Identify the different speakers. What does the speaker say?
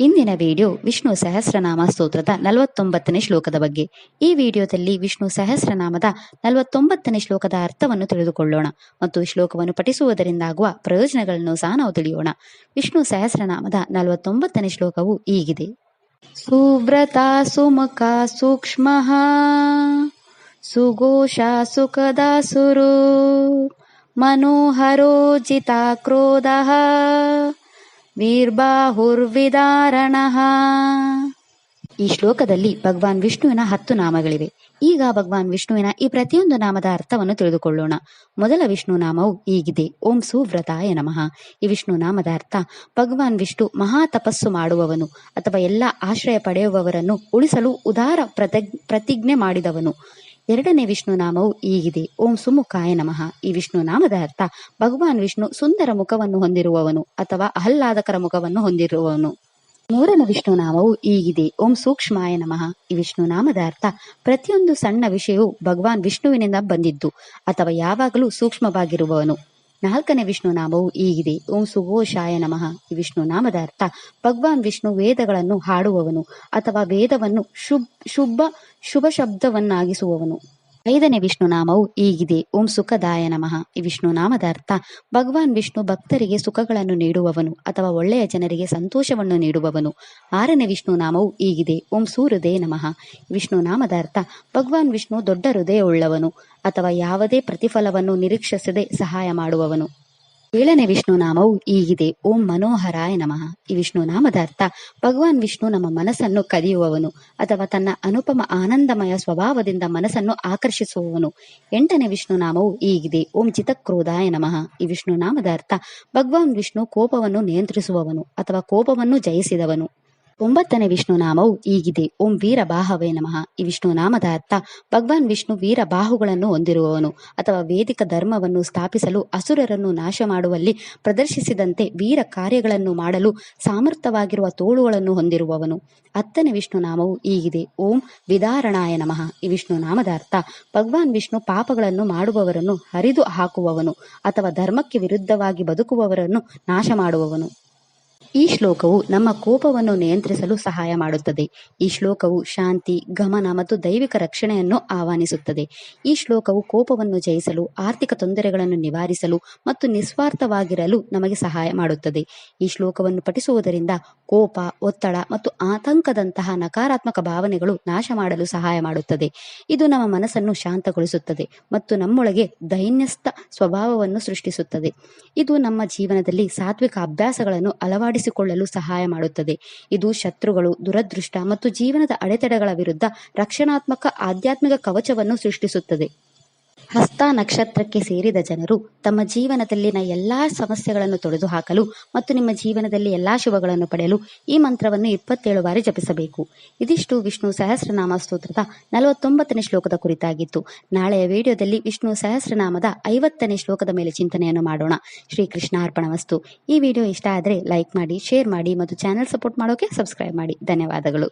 Speaker 1: ಇಂದಿನ ವಿಡಿಯೋ ವಿಷ್ಣು ಸಹಸ್ರನಾಮ ಸ್ತೋತ್ರದ 49ನೇ ಶ್ಲೋಕದ ಬಗ್ಗೆ. ಈ ವಿಡಿಯೋದಲ್ಲಿ ವಿಷ್ಣು ಸಹಸ್ರನಾಮದ 49ನೇ ಶ್ಲೋಕದ ಅರ್ಥವನ್ನು ತಿಳಿದುಕೊಳ್ಳೋಣ ಮತ್ತು ಈ ಶ್ಲೋಕವನ್ನು ಪಠಿಸುವುದರಿಂದ ಆಗುವ ಪ್ರಯೋಜನಗಳನ್ನು ಸಹ ನಾವು ತಿಳಿಯೋಣ. ವಿಷ್ಣು ಸಹಸ್ರನಾಮದ 49ನೇ ಶ್ಲೋಕವು ಹೀಗಿದೆ. ಸುವ್ರತ ಸುಮುಖ ಸೂಕ್ಷ್ಮ ಸುಘೋಷ ಸುಖದಾಸುರು ಮನೋಹರೋ ಜಿತ ಕ್ರೋಧ ವೀರ್ಬಾಹುರ್ವಿದಾರಣ. ಈ ಶ್ಲೋಕದಲ್ಲಿ ಭಗವಾನ್ ವಿಷ್ಣುವಿನ 10 ನಾಮಗಳಿವೆ. ಈಗ ಭಗವಾನ್ ವಿಷ್ಣುವಿನ ಈ ಪ್ರತಿಯೊಂದು ನಾಮದ ಅರ್ಥವನ್ನು ತಿಳಿದುಕೊಳ್ಳೋಣ. ಮೊದಲ ವಿಷ್ಣು ನಾಮವು ಹೀಗಿದೆ. ಓಂ ಸುವ್ರತಾಯ ನಮಃ. ಈ ವಿಷ್ಣು ನಾಮದ ಅರ್ಥ ಭಗವಾನ್ ವಿಷ್ಣು ಮಹಾ ತಪಸ್ಸು ಮಾಡುವವನು ಅಥವಾ ಎಲ್ಲ ಆಶ್ರಯ ಪಡೆಯುವವರನ್ನು ಉಳಿಸಲು ಉದಾರ ಪ್ರತಿಜ್ಞೆ ಮಾಡಿದವನು. ಎರಡನೇ ವಿಷ್ಣು ನಾಮವು ಹೀಗಿದೆ. ಓಂ ಸುಮುಖಾಯ ನಮಃ. ಈ ವಿಷ್ಣು ನಾಮದ ಅರ್ಥ ಭಗವಾನ್ ವಿಷ್ಣು ಸುಂದರ ಮುಖವನ್ನು ಹೊಂದಿರುವವನು ಅಥವಾ ಆಹ್ಲಾದಕರ ಮುಖವನ್ನು ಹೊಂದಿರುವವನು. ಮೂರನೇ ವಿಷ್ಣು ನಾಮವು ಹೀಗಿದೆ. ಓಂ ಸೂಕ್ಷ್ಮಾಯ ನಮಃ. ಈ ವಿಷ್ಣು ನಾಮದ ಅರ್ಥ ಪ್ರತಿಯೊಂದು ಸಣ್ಣ ವಿಷಯವು ಭಗವಾನ್ ವಿಷ್ಣುವಿನಿಂದ ಬಂದಿದ್ದು ಅಥವಾ ಯಾವಾಗಲೂ ಸೂಕ್ಷ್ಮವಾಗಿರುವವನು. ನಾಲ್ಕನೇ ವಿಷ್ಣು ನಾಮವು ಹೀಗಿದೆ. ಓಂ ಸುಘೋಷಾಯ ನಮಃ. ಈ ವಿಷ್ಣು ನಾಮದ ಅರ್ಥ ಭಗವಾನ್ ವಿಷ್ಣು ವೇದಗಳನ್ನು ಹಾಡುವವನು ಅಥವಾ ವೇದವನ್ನು ಶುಭ ಶಬ್ದವನ್ನಾಗಿಸುವವನು. ಐದನೇ ವಿಷ್ಣು ನಾಮವು ಹೀಗಿದೆ. ಓಂ ಸುಖದಾಯ ನಮಃ. ಈ ವಿಷ್ಣು ನಾಮದ ಅರ್ಥ ಭಗವಾನ್ ವಿಷ್ಣು ಭಕ್ತರಿಗೆ ಸುಖಗಳನ್ನು ನೀಡುವವನು ಅಥವಾ ಒಳ್ಳೆಯ ಜನರಿಗೆ ಸಂತೋಷವನ್ನು ನೀಡುವವನು. ಆರನೇ ವಿಷ್ಣು ನಾಮವು ಹೀಗಿದೆ. ಓಂ ಸುಹೃದಯ ನಮಃ. ವಿಷ್ಣು ನಾಮದ ಅರ್ಥ ಭಗವಾನ್ ವಿಷ್ಣು ದೊಡ್ಡ ಹೃದಯವುಳ್ಳವನು ಅಥವಾ ಯಾವುದೇ ಪ್ರತಿಫಲವನ್ನು ನಿರೀಕ್ಷಿಸದೆ ಸಹಾಯ ಮಾಡುವವನು. ಏಳನೇ ವಿಷ್ಣು ನಾಮವು ಹೀಗಿದೆ. ಓಂ ಮನೋಹರಾಯ ನಮಃ. ಈ ವಿಷ್ಣು ನಾಮದ ಅರ್ಥ ಭಗವಾನ್ ವಿಷ್ಣು ನಮ್ಮ ಮನಸ್ಸನ್ನು ಕದಿಯುವವನು ಅಥವಾ ತನ್ನ ಅನುಪಮ ಆನಂದಮಯ ಸ್ವಭಾವದಿಂದ ಮನಸ್ಸನ್ನು ಆಕರ್ಷಿಸುವವನು. ಎಂಟನೇ ವಿಷ್ಣು ನಾಮವು ಹೀಗಿದೆ. ಓಂ ಜಿತಕ್ರೋಧಾಯ ನಮಃ. ಈ ವಿಷ್ಣು ನಾಮದ ಅರ್ಥ ಭಗವಾನ್ ವಿಷ್ಣು ಕೋಪವನ್ನು ನಿಯಂತ್ರಿಸುವವನು ಅಥವಾ ಕೋಪವನ್ನು ಜಯಿಸಿದವನು. ಒಂಬತ್ತನೇ ವಿಷ್ಣು ನಾಮವು ಹೀಗಿದೆ. ಓಂ ವೀರಬಾಹವೇ ನಮಃ. ಈ ವಿಷ್ಣು ನಾಮದ ಅರ್ಥ ಭಗವಾನ್ ವಿಷ್ಣು ವೀರಬಾಹುಗಳನ್ನು ಹೊಂದಿರುವವನು ಅಥವಾ ವೇದಿಕ ಧರ್ಮವನ್ನು ಸ್ಥಾಪಿಸಲು ಅಸುರರನ್ನು ನಾಶ ಮಾಡುವಲ್ಲಿ ಪ್ರದರ್ಶಿಸಿದಂತೆ ವೀರ ಕಾರ್ಯಗಳನ್ನು ಮಾಡಲು ಸಾಮರ್ಥ್ಯವಾಗಿರುವ ತೋಳುಗಳನ್ನು ಹೊಂದಿರುವವನು. ಹತ್ತನೇ ವಿಷ್ಣು ನಾಮವು ಹೀಗಿದೆ. ಓಂ ವಿದಾರಣಾಯ ನಮಃ. ಈ ವಿಷ್ಣು ನಾಮದ ಅರ್ಥ ಭಗವಾನ್ ವಿಷ್ಣು ಪಾಪಗಳನ್ನು ಮಾಡುವವರನ್ನು ಹರಿದು ಹಾಕುವವನು ಅಥವಾ ಧರ್ಮಕ್ಕೆ ವಿರುದ್ಧವಾಗಿ ಬದುಕುವವರನ್ನು ನಾಶ ಮಾಡುವವನು. ಈ ಶ್ಲೋಕವು ನಮ್ಮ ಕೋಪವನ್ನು ನಿಯಂತ್ರಿಸಲು ಸಹಾಯ ಮಾಡುತ್ತದೆ. ಈ ಶ್ಲೋಕವು ಶಾಂತಿ, ಗಮನ ಮತ್ತು ದೈವಿಕ ರಕ್ಷಣೆಯನ್ನು ಆಹ್ವಾನಿಸುತ್ತದೆ. ಈ ಶ್ಲೋಕವು ಕೋಪವನ್ನು ಜಯಿಸಲು, ಆರ್ಥಿಕ ತೊಂದರೆಗಳನ್ನು ನಿವಾರಿಸಲು ಮತ್ತು ನಿಸ್ವಾರ್ಥವಾಗಿರಲು ನಮಗೆ ಸಹಾಯ ಮಾಡುತ್ತದೆ. ಈ ಶ್ಲೋಕವನ್ನು ಪಠಿಸುವುದರಿಂದ ಕೋಪ, ಒತ್ತಡ ಮತ್ತು ಆತಂಕದಂತಹ ನಕಾರಾತ್ಮಕ ಭಾವನೆಗಳು ನಾಶ ಮಾಡಲು ಸಹಾಯ ಮಾಡುತ್ತದೆ. ಇದು ನಮ್ಮ ಮನಸ್ಸನ್ನು ಶಾಂತಗೊಳಿಸುತ್ತದೆ ಮತ್ತು ನಮ್ಮೊಳಗೆ ದೈನ್ಯಸ್ಥ ಸ್ವಭಾವವನ್ನು ಸೃಷ್ಟಿಸುತ್ತದೆ. ಇದು ನಮ್ಮ ಜೀವನದಲ್ಲಿ ಸಾತ್ವಿಕ ಅಭ್ಯಾಸಗಳನ್ನು ಅಳವಡಿಸಿಕೊಳ್ಳಲು ಸಹಾಯ ಮಾಡುತ್ತದೆ. ಇದು ಶತ್ರುಗಳು, ದುರದೃಷ್ಟ ಮತ್ತು ಜೀವನದ ಅಡೆತಡೆಗಳ ವಿರುದ್ಧ ರಕ್ಷಣಾತ್ಮಕ ಆಧ್ಯಾತ್ಮಿಕ ಕವಚವನ್ನು ಸೃಷ್ಟಿಸುತ್ತದೆ. ಹಸ್ತ ನಕ್ಷತ್ರಕ್ಕೆ ಸೇರಿದ ಜನರು ತಮ್ಮ ಜೀವನದಲ್ಲಿನ ಎಲ್ಲಾ ಸಮಸ್ಯೆಗಳನ್ನು ತೊಡೆದುಹಾಕಲು ಮತ್ತು ನಿಮ್ಮ ಜೀವನದಲ್ಲಿ ಎಲ್ಲಾ ಶುಭಗಳನ್ನು ಪಡೆಯಲು ಈ ಮಂತ್ರವನ್ನು 27 ಬಾರಿ ಜಪಿಸಬೇಕು. ಇದಿಷ್ಟು ವಿಷ್ಣು ಸಹಸ್ರನಾಮ ಸ್ತೋತ್ರದ 49ನೇ ಶ್ಲೋಕದ ಕುರಿತಾಗಿತ್ತು. ನಾಳೆಯ ವಿಡಿಯೋದಲ್ಲಿ ವಿಷ್ಣು ಸಹಸ್ರನಾಮದ 50ನೇ ಶ್ಲೋಕದ ಮೇಲೆ ಚಿಂತನೆಯನ್ನು ಮಾಡೋಣ. ಶ್ರೀಕೃಷ್ಣ ಅರ್ಪಣಮಸ್ತು. ಈ ವಿಡಿಯೋ ಇಷ್ಟ ಆದರೆ ಲೈಕ್ ಮಾಡಿ, ಶೇರ್ ಮಾಡಿ ಮತ್ತು ಚಾನೆಲ್ ಸಪೋರ್ಟ್ ಮಾಡೋಕೆ ಸಬ್ಸ್ಕ್ರೈಬ್ ಮಾಡಿ. ಧನ್ಯವಾದಗಳು.